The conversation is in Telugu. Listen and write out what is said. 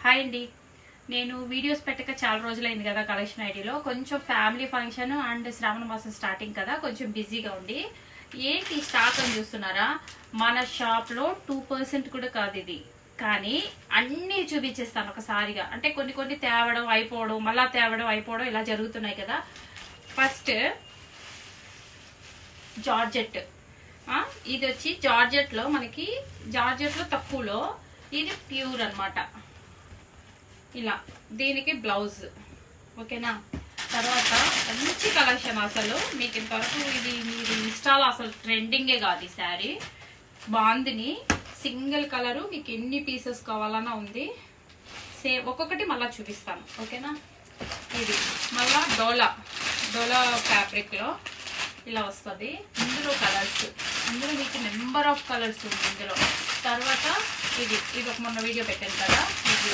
హాయ్ అండి. నేను వీడియోస్ పెట్టక చాలా రోజులైంది కదా. కలెక్షన్ ఐడిలో కొంచెం ఫ్యామిలీ ఫంక్షన్ అండ్ శ్రావణ మాసం స్టార్టింగ్ కదా, కొంచెం బిజీగా ఉండి ఏంటి స్టాక్ అని చూస్తున్నారా. మన షాప్లో 2% కూడా కాదు ఇది, కానీ అన్నీ చూపించేస్తాను ఒకసారిగా. అంటే కొన్ని కొన్ని తేవడం అయిపోవడం, మళ్ళా తేవడం అయిపోవడం ఇలా జరుగుతున్నాయి కదా. ఫస్ట్ జార్జెట్, ఇది వచ్చి జార్జెట్లో మనకి జార్జెట్లో తక్కువలో ఇది ప్యూర్ అన్నమాట. ఇలా దీనికి బ్లౌజ్ ఓకేనా. తర్వాత మంచి కలెక్షన్, అసలు మీకు ఇంతవరకు ఇది మీరు ఇన్స్టాలో అసలు ట్రెండింగే కాదు. ఈ శారీ బాందిని సింగిల్ కలరు, మీకు ఎన్ని పీసెస్ కావాలన్నా ఉంది. సేమ్ ఒక్కొక్కటి మళ్ళీ చూపిస్తాను ఓకేనా. ఇది మళ్ళా డోలా ఫ్యాబ్రిక్లో ఇలా వస్తుంది. ఇందులో కలర్స్, ఇందులో మీకు నెంబర్ ఆఫ్ కలర్స్ ఉంది ఇందులో. తర్వాత ఇది ఒక మొన్న వీడియో పెట్టాను కదా, ఇది